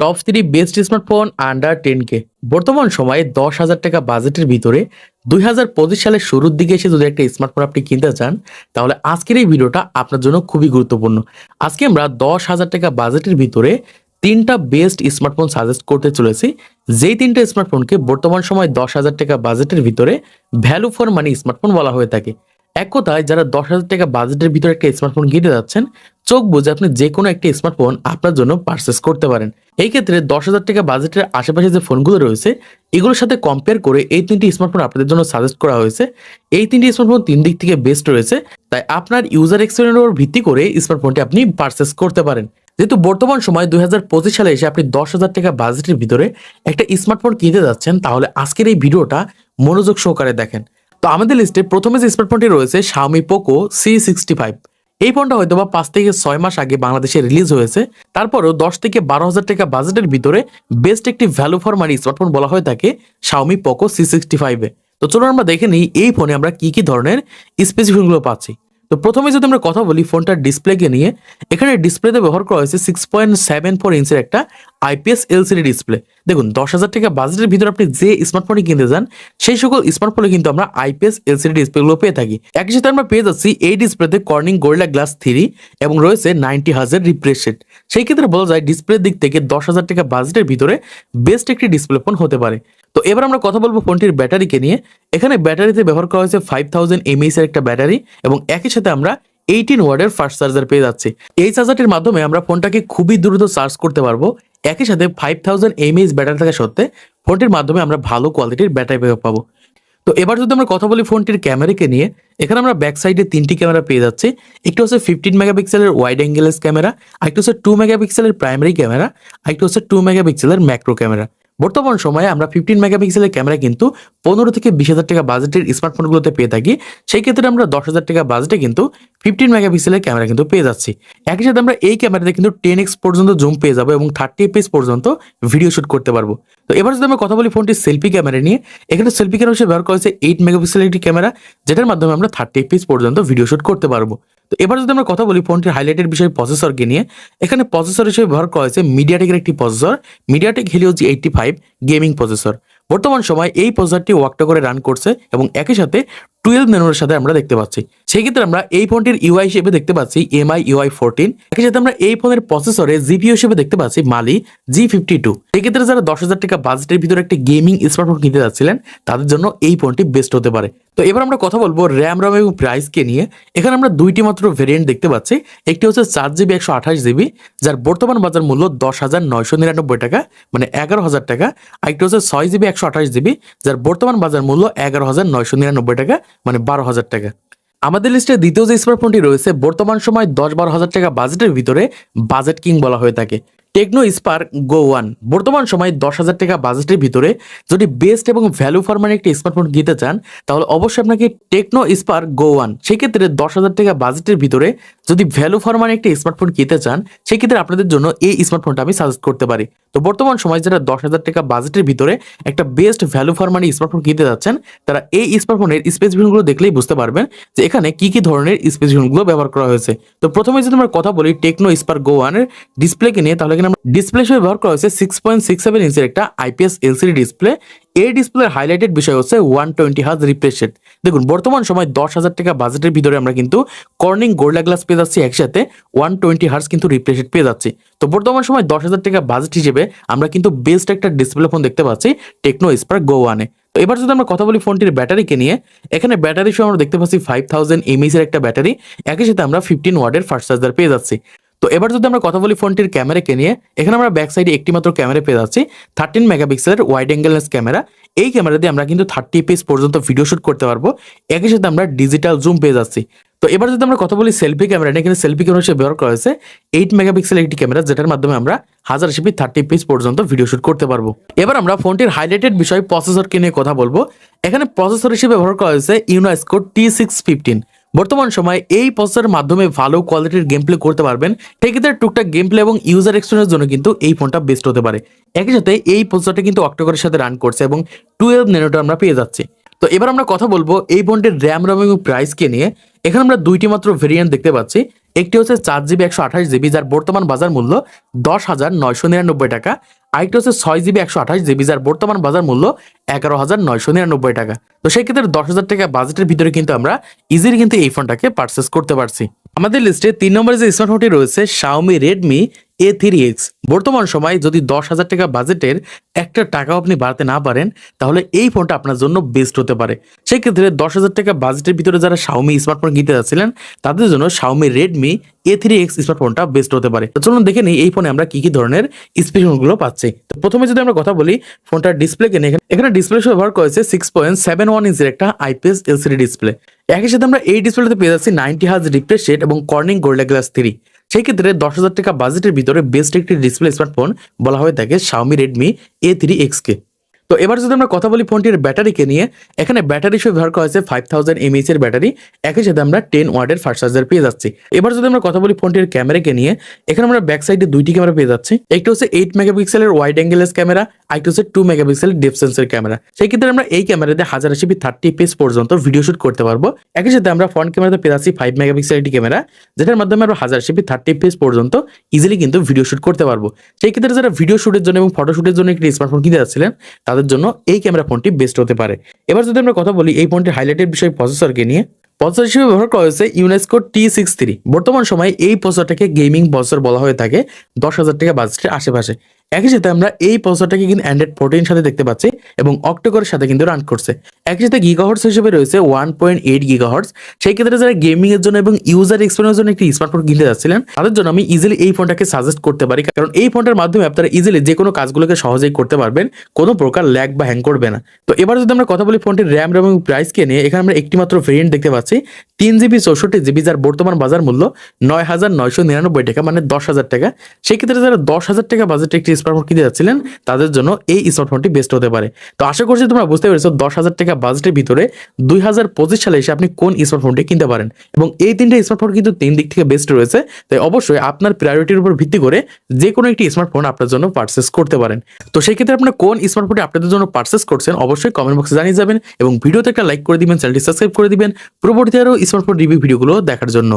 Top 3 best smartphone under 10K। বর্তমান সময়ে 10,000 টাকা বাজেটের ভিতরে 2025 সালের শুরুর দিকে এসে যদি একটা স্মার্টফোন আপনি কিনতে চান, তাহলে আজকের এই ভিডিওটা আপনার জন্য খুবই গুরুত্বপূর্ণ। আজকে আমরা 10,000 টাকা বাজেটের ভিতরে 3টা বেস্ট স্মার্টফোন সাজেস্ট করতে চলেছি, যেই 3টা স্মার্টফোনকে বর্তমান সময় 10,000 টাকা বাজেটের ভিতরে ভ্যালু ফর মানি স্মার্টফোন বলা হয়ে থাকে। এক কথায় যারা 10,000 টাকা বাজেটের ভিতরে একটা স্মার্টফোন কিনতে যাচ্ছেন, চোখ বুঝে আপনি যে কোনো একটা স্মার্টফোন আপনার জন্য পারচেস করতে পারেন। এই ক্ষেত্রে 10,000 টাকা বাজেটের আশেপাশে যে ফোনগুলো রয়েছে, এগুলোর সাথে কম্পেয়ার করে এই 3টি স্মার্টফোন আপনাদের জন্য সাজেস্ট করা হয়েছে। এই 3টি স্মার্টফোন 3 দিক থেকে বেস্ট রয়েছে, তাই আপনার ইউজার এক্সপিরিয়েন্সের উপর ভিত্তি করে স্মার্টফোনটি আপনি পারচেস করতে পারেন। যেহেতু বর্তমান সময় 2025 সালে এসে আপনি 10,000 টাকা বাজেটের ভিতরে একটা স্মার্টফোন কিনতে যাচ্ছেন, তাহলে আজকের এই ভিডিওটা মনোযোগ সহকারে দেখেন। তো আমাদের লিস্টে প্রথমে যে স্মার্টফোনটি রয়েছে Xiaomi Poco C65। এই ফোনটা হয়তো বা 5 থেকে 6 মাস আগে বাংলাদেশে রিলিজ হয়েছে। তারপরেও 10 থেকে 12,000 টাকা বাজেটের ভিতরে বেস্ট একটি ভ্যালু ফর মানি স্মার্টফোন বলা হয়ে থাকে Xiaomi Poco C65 এ। তো চলুন আমরা দেখে নিই এই ফোনে আমরা কি কি ধরনের স্পেসিফিকেশনগুলো পাচ্ছি। তো প্রথমে যদি আমরা কথা বলি ফোনটার ডিসপ্লেকে নিয়ে, এখানে ডিসপ্লেতে ব্যবহার করা হয়েছে 6.74 ইঞ্চের একটা IPS LCD ডিসপ্লে। দেখুন 10,000 টাকা বাজেটের ভিতরে আপনি যে স্মার্টফোনটি কিনতে যান, সেই সকল স্মার্টফোনে কিন্তু আমরা IPS LCD ডিসপ্লেগুলো পেয়ে থাকি। একই সাথে আমরা পেয়ে যাচ্ছি এই ডিসপ্লেতে কর্নিং গরিলা গ্লাস 3 এবং রয়েছে 90 হার্জ রিফ্রেশ রেট। সেই ক্ষেত্রে বলা যায় ডিসপ্লের দিক থেকে 10,000 টাকা বাজেটের ভিতরে বেস্ট একটি ডিসপ্লে ফোন হতে পারে। তো এবার আমরা কথা বলবো ফোনটির ব্যাটারিকে নিয়ে। এখানে ব্যাটারিতে ব্যবহার করা হয়েছে 5000 mAh এর একটা ব্যাটারি এবং একই সাথে আমরা 18 ওয়াটের ফাস্ট চার্জার পেয়ে যাচ্ছি। এই চার্জারটির মাধ্যমে আমরা ফোনটাকে খুবই দ্রুত চার্জ করতে পারবো। একই সাথে 5000 mAh ব্যাটারি থাকা সত্ত্বে ফোনটির মাধ্যমে আমরা ভালো কোয়ালিটির ব্যাটারি ব্যাকআপ পাবো। তো এবার যদি আমরা কথা বলি ফোনটির ক্যামেরাকে নিয়ে, এখানে আমরা ব্যাক সাইডে 3টি ক্যামেরা পেয়ে যাচ্ছি। একটি হচ্ছে 15 মেগাপিক্সেলের ওয়াইড অ্যাঙ্গেলেস ক্যামেরা, আরেকটি হচ্ছে 2 মেগাপিক্সেলের প্রাইমারি ক্যামেরা, আরেকটি হচ্ছে 2 মেগাপিক্সেলের ম্যাক্রো ক্যামেরা। বর্তমান সময়ে আমরা 15 মেগাপিক্সেলের ক্যামেরা কিন্তু 15 থেকে 20,000 টাকা বাজেটের স্মার্টফোনগুলোতে পেয়ে থাকি। সেই ক্ষেত্রে আমরা 10,000 টাকা বাজেটে কিন্তু 15 মেগাপিক্সেলের ক্যামেরা কিন্তু পেয়ে যাচ্ছি। একই সাথে আমরা এই ক্যামেরাতে কিন্তু 10x পর্যন্ত জুম পেয়ে যাবো এবং 30 fps পর্যন্ত ভিডিও শুট করতে পারবো। তো এবার যদি আমরা কথা বলি ফোনটির সেলফি ক্যামেরা নিয়ে, এখানে সেলফি ক্যামেরা হিসেবে ব্যবহার করা হয়েছে 8 মেগাপিক্সেলের একটি ক্যামেরা, যেটার মাধ্যমে আমরা 30 fps পর্যন্ত ভিডিও শুট করতে পারবো। তো এবার যদি আমরা কথা বলি ফোনটির হাইলাইটের বিষয় প্রসেসরকে নিয়ে, এখানে প্রসেসর হিসেবে ব্যবহার করা হয়েছে মিডিয়াটেকের একটি processor, MediaTek Helio G85 gaming processor. বর্তমান সময় এই প্রসেসরটি ওয়াক্টা করে রান করছে এবং একই সাথে 12 ন্যানোর সাথে আমরা দেখতে পাচ্ছি। সেই ক্ষেত্রে আমরা এই ফোনটির ইউআই হিসেবে দেখতে পাচ্ছি MI UI 14। একই সাথে আমরা এই ফোনের প্রসেসরে জিপিইউ হিসেবে দেখতে পাচ্ছি Mali G52। সেই ক্ষেত্রে যারা 10,000 টাকা বাজেটের ভিতরে একটা গেমিং স্মার্টফোন কিনতে যাচ্ছিলেন, তাদের জন্য এই ফোনটি বেস্ট হতে পারে। তো এবার আমরা কথা বলবো র্যাম রম এবং প্রাইসকে নিয়ে। এখানে আমরা 2টি মাত্র ভেরিয়েন্ট দেখতে পাচ্ছি। একটি হচ্ছে 4GB 128GB, যার বর্তমান বাজার মূল্য 10,999 টাকা, মানে 11,000 টাকা। আরেকটি হচ্ছে 6GB 128GB, যার বর্তমান বাজার মূল্য 11,999 টাকা, মানে 12,000 টাকা। আমাদের লিস্টে দ্বিতীয় যে স্মার্টফোনটি রয়েছে বর্তমান সময় 10-12,000 টাকা বাজেটের ভিতরে বাজেট কিং বলা হয়ে থাকে, টেকনো স্পার্ক গো 1। বর্তমান সময় 10,000 টাকা বাজেটের ভিতরে যদি বেস্ট এবং ভ্যালু ফর মানি একটি স্মার্টফোন কিনতে চান, তাহলে অবশ্যই আপনাকে টেকনো স্পার্ক গো 1। সেক্ষেত্রে 10,000 টাকা বাজেটের ভিতরে যদি ভ্যালু ফর মানি একটি স্মার্টফোন কিনতে চান, সেক্ষেত্রে আপনাদের জন্য এই স্মার্টফোনটা আমি সাজেস্ট করতে পারি। তো বর্তমান সময় যারা 10,000 টাকা বাজেটের ভিতরে একটা best value for money smartphone কিনতে যাচ্ছেন, তারা এই স্মার্টফোনের স্পেসিফিকেশনগুলো দেখলেই বুঝতে পারবেন যে এখানে কি কি ধরনের স্পেসিফিকেশনগুলো ব্যবহার করা হয়েছে। তো প্রথমে যদি আমরা কথা বলি টেকনো স্পার্ক গো 1 এর ডিসপ্লেকে নিয়ে, তাহলে এখানে আমরা ডিসপ্লে হিসেবে ব্যবহার করা হয়েছে 6.67 ইঞ্চের একটা IPS LCD ডিসপ্লে। এই ডিসপ্লের হাইলাইটেড বিষয় হচ্ছে 120 হার্জ রিফ্রেশ রেট। দেখুন বর্তমান সময় 10,000 টাকা বাজেটের ভিতরে আমরা কিন্তু কর্নিং গরিলা গ্লাস পেয়ে যাচ্ছি, একসাথে 120 হার্জ কিন্তু রিফ্রেশ রেট পেয়ে যাচ্ছি। তো বর্তমান সময় 10,000 টাকা বাজেট হিসেবে আমরা কিন্তু বেস্ট একটা ডিসপ্লে ফোন দেখতে পাচ্ছি টেকনো স্পার্ক গো 1 এ। তো এবার যদি আমরা কথা বলি ফোনটির ব্যাটারিকে নিয়ে, এখানে ব্যাটারি সহ আমরা দেখতে পাচ্ছি 5000 mAh এর একটা ব্যাটারি, একই সাথে আমরা 15 ওয়াটের ফাস্ট চার্জার পেয়ে যাচ্ছি। তো এবার যদি আমরা কথা বলি ফোনটির ক্যামেরাকে নিয়ে, এখানে আমরা ব্যাক সাইডে একটি মাত্র ক্যামেরা পেয়ে যাচ্ছি 13 মেগাপিক্সেলের ওয়াইড অ্যাঙ্গেললেস ক্যামেরা। এই ক্যামেরা দিয়ে আমরা কিন্তু 30 fps পর্যন্ত ভিডিও শুট করতে পারবো। একই সাথে আমরা ডিজিটাল জুম পেয়ে যাচ্ছি। তো এবার যদি আমরা কথা বলি সেলফি ক্যামেরা নিয়ে, এখানে সেলফি ক্যামেরা হিসেবে ব্যবহার করা হয়েছে 8 মেগাপিক্সেলের একটি ক্যামেরা, যেটার মাধ্যমে আমরা 1080p 30 fps পর্যন্ত ভিডিও শুট করতে পারবো। এবার আমরা ফোনটির হাইলাইটেড বিষয় প্রসেসরকে নিয়ে কথা বলবো। এখানে প্রসেসর হিসেবে ব্যবহার করা হয়েছে ইউনাস্কো T615। বর্তমান সময়ে এই প্রসেসরের মাধ্যমে ভালো কোয়ালিটির গেম প্লে করতে পারবেন। সেক্ষেত্রে টুকটাক গেম প্লে এবং ইউজার এক্সপিরিয়েন্সের জন্য কিন্তু এই ফোনটা বেস্ট হতে পারে। একই সাথে এই প্রসেসরটা কিন্তু অক্টোকোরের সাথে রান করছে এবং 12 ন্যানোটা আমরা পেয়ে যাচ্ছি। তো এবার আমরা কথা বলবো এই ফোনটির র্যাম রম এবং প্রাইসকে নিয়ে। এখানে আমরা দুইটি মাত্র ভেরিয়েন্ট দেখতে পাচ্ছি। একটি হচ্ছে 4GB 128GB, যার বর্তমান বাজার মূল্য 10,999 টাকা। আরেকটি হচ্ছে 6GB 128GB, যার বর্তমান বাজার মূল্য 11,999 টাকা। তো সেই ক্ষেত্রে 10,000 টাকা বাজেটের ভিতরে কিন্তু আমরা ইজিলি কিন্তু এই ফোনটাকে পারচেস করতে পারছি। আমাদের লিস্টে 3 নম্বরে যে স্মার্টফোনটি রয়েছে Xiaomi Redmi A3X। বর্তমান সময়ে যদি 10,000 টাকা বাজেটের একটা টাকাও আপনি বাড়াতে না পারেন, তাহলে এই ফোনটা আপনার জন্য বেস্ট হতে পারে। সেই ক্ষেত্রে 10,000 টাকা বাজেটের ভিতরে যারা Xiaomi স্মার্টফোন কিনতে যাচ্ছিলেন, তাদের জন্য Xiaomi Redmi A3X স্মার্টফোনটা বেস্ট হতে পারে। তো চলুন দেখে নিই এই ফোনে আমরা কি কি ধরনের স্পেসিফিকেশনগুলো পাচ্ছি। তো প্রথমে যদি আমরা কথা বলি ফোনটার ডিসপ্লে নিয়ে, এখানে ডিসপ্লে ব্যবহার করেছে 6.71 ইঞ্চের একটা IPS LCD ডিসপ্লে। একই সাথে আমরা এই ডিসপ্লেতে পেয়ে যাচ্ছি 90 হার্জ রিফ্রেশ রেট এবং কর্নিং গোরিলা গ্লাস 3। সেই ক্ষেত্রে 10,000 টাকা বাজেটের ভিতরে বেস্ট একটি ডিসপ্লে স্মার্টফোন বলা হয়ে থাকে Xiaomi Redmi A3X কে। তো এবার যদি আমরা কথা বলি ফোনটির ব্যাটারিকে নিয়ে, এখানে ব্যাটারি হিসেবে ব্যবহার করা হয়েছে 5000 mAh এর ব্যাটারি। একই সাথে আমরা 10 ওয়াটের ফাস্ট চার্জার পেয়ে যাচ্ছি। এবার যদি আমরা কথা বলি ফোনটির ক্যামেরাকে নিয়ে, এখানে আমরা ব্যাক সাইডে দুইটি ক্যামেরা পেয়ে যাচ্ছি। একটি হচ্ছে 8 মেগাপিক্সেলের ওয়াইড অ্যাঙ্গেলেস ক্যামেরা, আরেকটি হচ্ছে 2 মেগাপিক্সেলের ডেপথ সেন্সর ক্যামেরা। সেই ক্ষেত্রে আমরা এই ক্যামেরাতে 1080p 30 fps পর্যন্ত ভিডিও শুট করতে পারবো। একই সাথে আমরা ফ্রন্ট ক্যামেরাতে পেয়ে যাচ্ছি 5 মেগাপিক্সেলের একটি ক্যামেরা, যেটার মাধ্যমে আমরা 1080p 30 fps পর্যন্ত ইজিলি কিন্তু ভিডিও শুট করতে পারবো। সেই ক্ষেত্রে যারা ভিডিও শুটের জন্য এবং ফটো শুটের জন্য একটি স্মার্টফোন কিনতে যাচ্ছিলেন, তাদের জন্য এই ক্যামেরা ফোনটি বেস্ট হতে পারে। এবার যদি আমরা কথা বলি এই ফোনটির হাইলাইটেড বিষয় প্রসেসরকে নিয়ে, প্রসেসর হিসেবে ব্যবহার করা হয়েছে ইউনেস্কো T63। বর্তমান সময়ে এই প্রসেসরটাকে গেমিং প্রসেসর বলা হয়ে থাকে 10,000 টাকা বাজেটের আশেপাশে। একই সাথে আমরা এই প্রসেসরটাকে কিন্তু অ্যান্ড্রয়েড 14 সাথে দেখতে পাচ্ছি এবং অক্টোকোরের সাথে কিন্তু রান করছে। একই সাথে গিগাহার্টজ হিসেবে রয়েছে 1.8 গিগাহার্টজ। সেই ক্ষেত্রে যারা গেমিং এর জন্য এবং ইউজার এক্সপিরিয়েন্সের জন্য একটি স্মার্টফোন কিনতে যাচ্ছিলেন, তাদের জন্য আমি ইজিলি এই ফোনটাকে সাজেস্ট করতে পারি, কারণ এই ফোনটার মাধ্যমে আপনারা ইজিলি যে কোনো কাজগুলোকে সহজেই করতে পারবেন, কোনো প্রকার ল্যাগ বা হ্যাং করবে না। তো এবার যদি আমরা কথা বলি ফোনটির র্যাম এবং প্রাইসকে নিয়ে, এখানে আমরা একটি মাত্র ভেরিয়েন্ট দেখতে পাচ্ছি 3GB 64GB, যার বর্তমান বাজার মূল্য 9,999 টাকা, মানে 10,000 টাকা। সেই ক্ষেত্রে যারা 10,000 টাকা বাজেটে একটি স্মার্টফোন কিনতে যাচ্ছিলেন, তাদের জন্য এই স্মার্টফোনটি বেস্ট হতে পারে। তো আশা করছি তোমরা বুঝতে পেরেছো 10,000 টাকা বাজেটের ভিতরে 2025 সালে এসে আপনি কোন স্মার্টফোনটি কিনতে পারেন। এবং এই তিনটে স্মার্টফোন কিন্তু 3 দিক থেকে বেস্ট রয়েছে। তাই অবশ্যই আপনার প্রায়োরিটির উপর ভিত্তি করে যে কোনো একটি স্মার্টফোন আপনার জন্য পারচেস করতে পারেন। তো সেই ক্ষেত্রে আপনারা কোন স্মার্টফোনটি আপনাদের জন্য পারচেস করছেন অবশ্যই কমেন্ট বক্সে জানিয়ে যাবেন এবং ভিডিওতে একটা লাইক করে দিবেন, চ্যানেলটি সাবস্ক্রাইব করে দিবেন পরবর্তী আরও স্মার্টফোন রিভিউ ভিডিওগুলো দেখার জন্য।